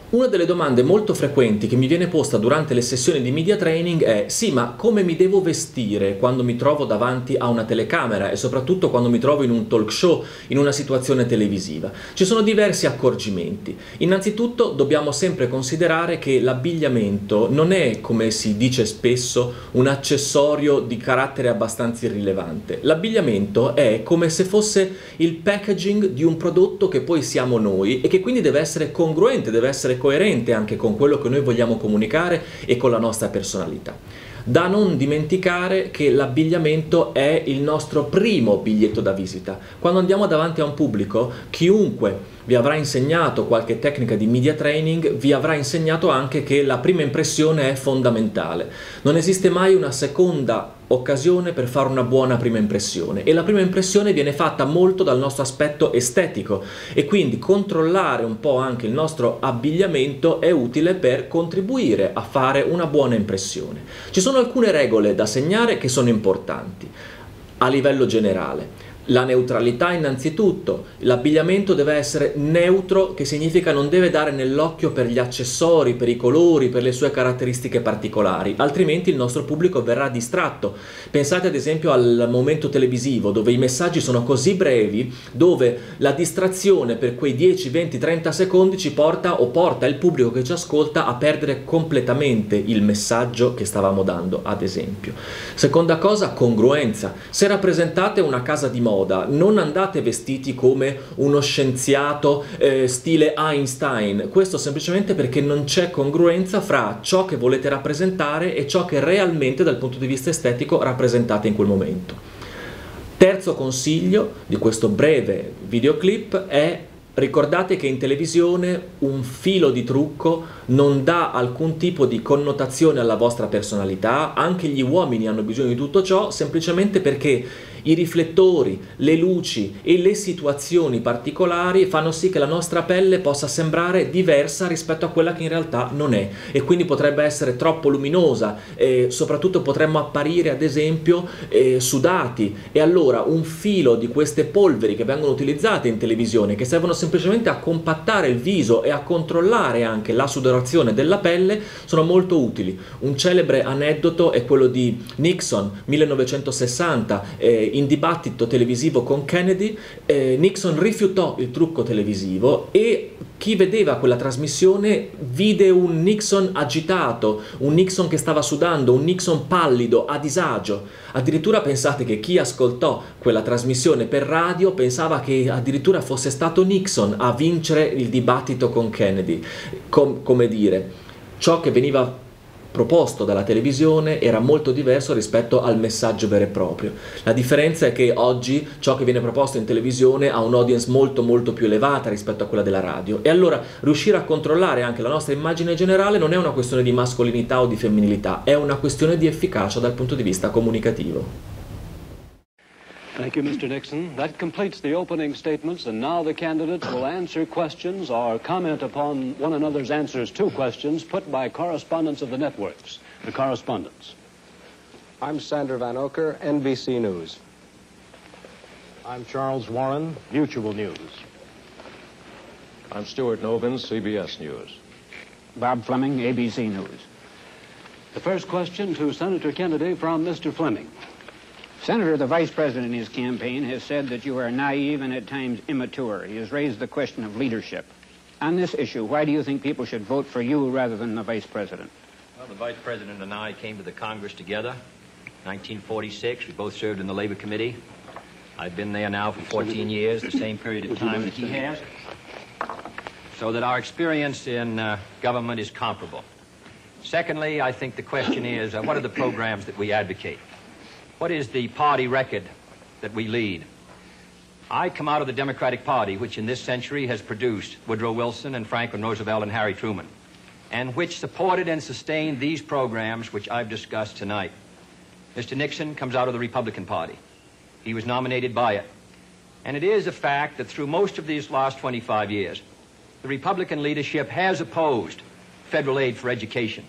Una delle domande molto frequenti che mi viene posta durante le sessioni di media training è: sì, ma come mi devo vestire quando mi trovo davanti a una telecamera e soprattutto quando mi trovo in un talk show, in una situazione televisiva? Ci sono diversi accorgimenti. Innanzitutto dobbiamo sempre considerare che l'abbigliamento non è, come si dice spesso, un accessorio di carattere abbastanza irrilevante. L'abbigliamento è come se fosse il packaging di un prodotto che poi siamo noi e che quindi deve essere congruente, deve essere coerente anche con quello che noi vogliamo comunicare e con la nostra personalità. Da non dimenticare che l'abbigliamento è il nostro primo biglietto da visita. Quando andiamo davanti a un pubblico, chiunque vi avrà insegnato qualche tecnica di media training vi avrà insegnato anche che la prima impressione è fondamentale. Non esiste mai una seconda occasione per fare una buona prima impressione e la prima impressione viene fatta molto dal nostro aspetto estetico e quindi controllare un po' anche il nostro abbigliamento è utile per contribuire a fare una buona impressione. Ci sono alcune regole da segnare che sono importanti a livello generale. La neutralità innanzitutto, l'abbigliamento deve essere neutro, che significa non deve dare nell'occhio per gli accessori, per i colori, per le sue caratteristiche particolari, altrimenti il nostro pubblico verrà distratto. Pensate ad esempio al momento televisivo dove i messaggi sono così brevi, dove la distrazione per quei 10, 20, 30 secondi ci porta o porta il pubblico che ci ascolta a perdere completamente il messaggio che stavamo dando, ad esempio. Seconda cosa, congruenza. Se rappresentate una casa di moda, non andate vestiti come uno scienziato stile Einstein, questo semplicemente perché non c'è congruenza fra ciò che volete rappresentare e ciò che realmente dal punto di vista estetico rappresentate in quel momento. Terzo consiglio di questo breve videoclip è: ricordate che in televisione un filo di trucco non dà alcun tipo di connotazione alla vostra personalità, anche gli uomini hanno bisogno di tutto ciò, semplicemente perché i riflettori, le luci e le situazioni particolari fanno sì che la nostra pelle possa sembrare diversa rispetto a quella che in realtà non è e quindi potrebbe essere troppo luminosa e soprattutto potremmo apparire ad esempio sudati, e allora un filo di queste polveri che vengono utilizzate in televisione, che servono semplicemente a compattare il viso e a controllare anche la sudorazione della pelle, sono molto utili. Un celebre aneddoto è quello di Nixon 1960, in dibattito televisivo con Kennedy. Nixon rifiutò il trucco televisivo e chi vedeva quella trasmissione vide un Nixon agitato, un Nixon che stava sudando, un Nixon pallido, a disagio. Addirittura pensate che chi ascoltò quella trasmissione per radio pensava che addirittura fosse stato Nixon a vincere il dibattito con Kennedy. Come dire, ciò che veniva proposto dalla televisione era molto diverso rispetto al messaggio vero e proprio. La differenza è che oggi ciò che viene proposto in televisione ha un'audience molto più elevata rispetto a quella della radio, e allora riuscire a controllare anche la nostra immagine generale non è una questione di mascolinità o di femminilità, è una questione di efficacia dal punto di vista comunicativo. Thank you, Mr. Nixon. That completes the opening statements, and now the candidates will answer questions or comment upon one another's answers to questions put by correspondents of the networks. The correspondents. I'm Sander Van Oker, NBC News. I'm Charles Warren, Mutual News. I'm Stuart Novins, CBS News. Bob Fleming, ABC News. The first question to Senator Kennedy from Mr. Fleming. Senator, the Vice President in his campaign has said that you are naive and at times immature. He has raised the question of leadership. On this issue, why do you think people should vote for you rather than the Vice President? Well, the Vice President and I came to the Congress together. 1946, we both served in the Labor Committee. I've been there now for 14 years, the same period of time that he has. So that our experience in government is comparable. Secondly, I think the question is, what are the programs that we advocate? What is the party record that we lead? I come out of the Democratic Party, which in this century has produced Woodrow Wilson and Franklin Roosevelt and Harry Truman, and which supported and sustained these programs which I've discussed tonight. Mr. Nixon comes out of the Republican Party. He was nominated by it. And it is a fact that through most of these last 25 years, the Republican leadership has opposed federal aid for education,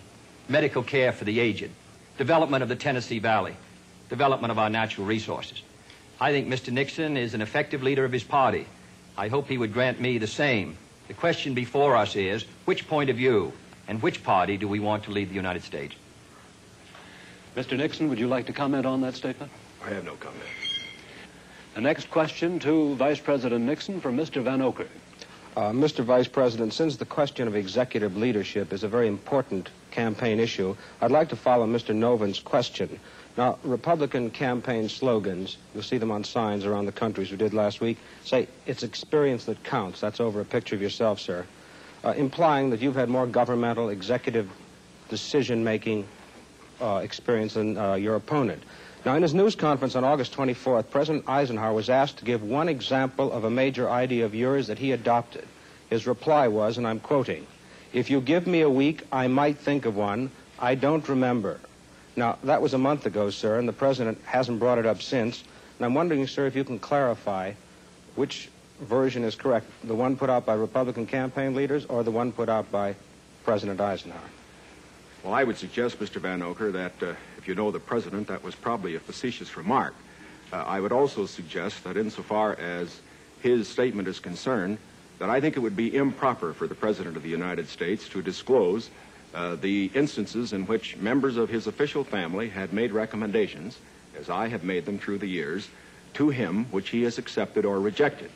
medical care for the aged, development of the Tennessee Valley, development of our natural resources. I think Mr. Nixon is an effective leader of his party. I hope he would grant me the same. The question before us is, which point of view and which party do we want to lead the United States? Mr. Nixon, would you like to comment on that statement? I have no comment. The next question to Vice President Nixon from Mr. Van Oker. Mr. Vice President, since the question of executive leadership is a very important campaign issue, I'd like to follow Mr. Noven's question. Now, Republican campaign slogans, you'll see them on signs around the country, as we did last week, say, it's experience that counts. That's over a picture of yourself, sir. Implying that you've had more governmental, executive decision-making experience than your opponent. Now, in his news conference on August 24th, President Eisenhower was asked to give one example of a major idea of yours that he adopted. His reply was, and I'm quoting, "If you give me a week, I might think of one. I don't remember." Now, that was a month ago, sir, and the President hasn't brought it up since. And I'm wondering, sir, if you can clarify which version is correct, the one put out by Republican campaign leaders or the one put out by President Eisenhower? Well, I would suggest, Mr. Van Oker, that if you know the President, that was probably a facetious remark. I would also suggest that insofar as his statement is concerned, that I think it would be improper for the President of the United States to disclose the instances in which members of his official family had made recommendations, as I have made them through the years, to him which he has accepted or rejected.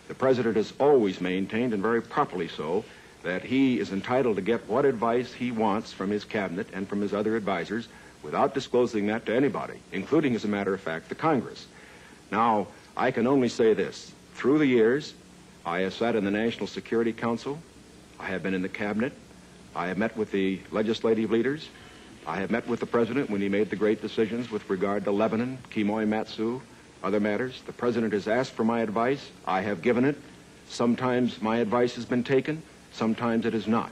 The President has always maintained, and very properly so, that he is entitled to get what advice he wants from his cabinet and from his other advisors without disclosing that to anybody, including, as a matter of fact, the Congress. Now, I can only say this. Through the years, I have sat in the National Security Council. I have been in the cabinet. I have met with the legislative leaders. I have met with the President when he made the great decisions with regard to Lebanon, Kimoy Matsu, other matters. The President has asked for my advice. I have given it. Sometimes my advice has been taken. Sometimes it is not.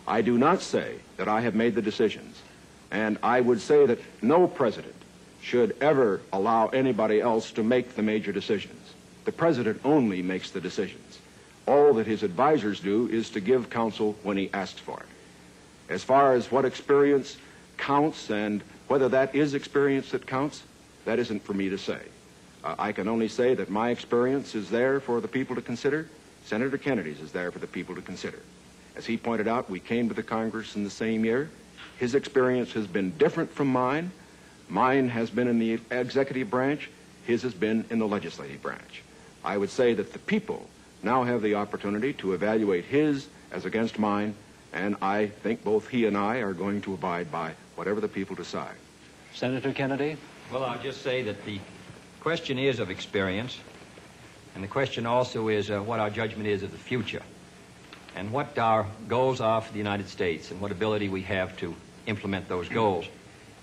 I do not say that I have made the decisions, and I would say that no president should ever allow anybody else to make the major decisions. The President only makes the decisions. All that his advisors do is to give counsel when he asks for it. As far as what experience counts and whether that is experience that counts, that isn't for me to say. I can only say that my experience is there for the people to consider. Senator Kennedy's is there for the people to consider. As he pointed out, we came to the Congress in the same year. His experience has been different from mine. Mine has been in the executive branch. His has been in the legislative branch. I would say that the people now have the opportunity to evaluate his as against mine, and I think both he and I are going to abide by whatever the people decide. Senator Kennedy? Well, I'll just say that the question is of experience, and the question also is what our judgment is of the future, and what our goals are for the United States, and what ability we have to implement those goals.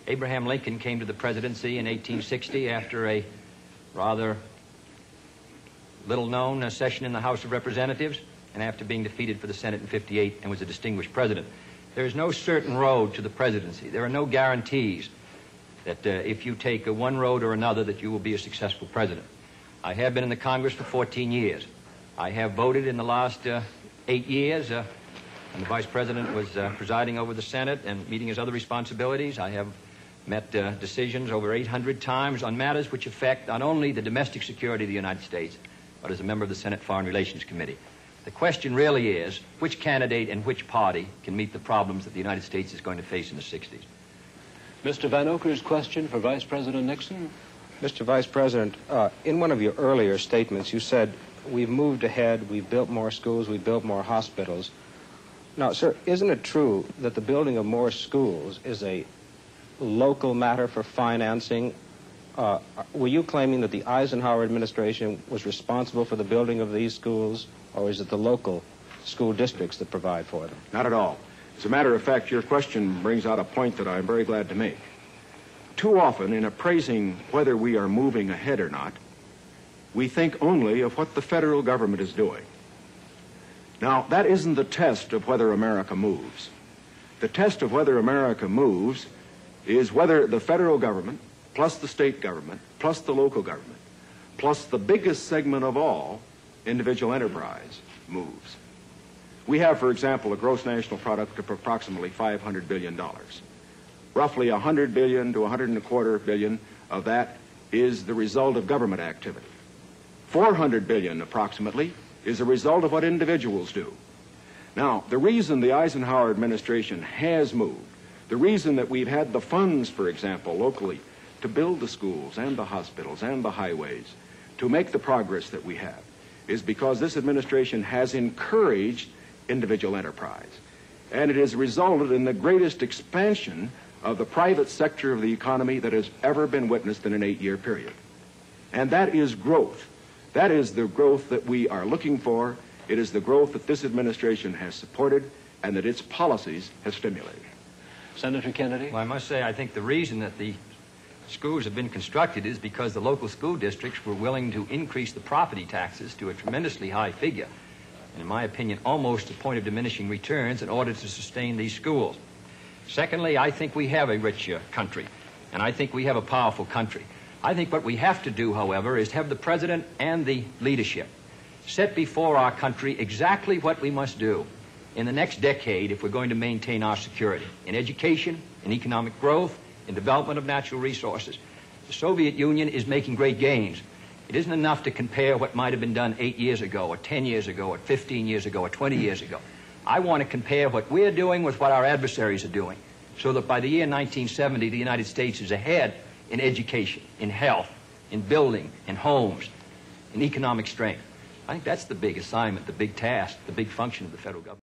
Abraham Lincoln came to the presidency in 1860 after a rather little-known session in the House of Representatives, and after being defeated for the Senate in 58, and was a distinguished president. There is no certain road to the presidency. There are no guarantees that if you take one road or another that you will be a successful president. I have been in the Congress for 14 years. I have voted in the last 8 years, and the Vice President was presiding over the Senate and meeting his other responsibilities. I have met decisions over 800 times on matters which affect not only the domestic security of the United States, but as a member of the Senate Foreign Relations Committee. The question really is, which candidate and which party can meet the problems that the United States is going to face in the 60s? Mr. Van Oker's question for Vice President Nixon. Mr. Vice President, in one of your earlier statements, you said, we've moved ahead, we've built more schools, we've built more hospitals. Now, sir, isn't it true that the building of more schools is a local matter for financing? Were you claiming that the Eisenhower administration was responsible for the building of these schools, or is it the local school districts that provide for them? Not at all. As a matter of fact, your question brings out a point that I'm very glad to make. Too often, in appraising whether we are moving ahead or not, we think only of what the federal government is doing. Now, that isn't the test of whether America moves. The test of whether America moves is whether the federal government, plus the state government, plus the local government, plus the biggest segment of all, individual enterprise, moves. We have, for example, a gross national product of approximately $500 billion. Roughly $100 billion to $125 billion of that is the result of government activity. 400 billion approximately is a result of what individuals do. Now, the reason the Eisenhower administration has moved, the reason that we've had the funds, for example, locally, to build the schools and the hospitals and the highways, to make the progress that we have, is because this administration has encouraged individual enterprise. And it has resulted in the greatest expansion of the private sector of the economy that has ever been witnessed in an 8-year period. And that is growth. That is the growth that we are looking for. It is the growth that this administration has supported and that its policies have stimulated. Senator Kennedy? Well, I must say, I think the reason that the schools have been constructed is because the local school districts were willing to increase the property taxes to a tremendously high figure, and in my opinion, almost to the point of diminishing returns in order to sustain these schools. Secondly, I think we have a rich country, and I think we have a powerful country. I think what we have to do, however, is have the president and the leadership set before our country exactly what we must do in the next decade if we're going to maintain our security in education, in economic growth, in development of natural resources. The Soviet Union is making great gains. It isn't enough to compare what might have been done 8 years ago, or 10 years ago, or 15 years ago, or 20 years ago. I want to compare what we're doing with what our adversaries are doing, so that by the year 1970, the United States is ahead in education, in health, in building, in homes, in economic strength. I think that's the big assignment, the big task, the big function of the federal government.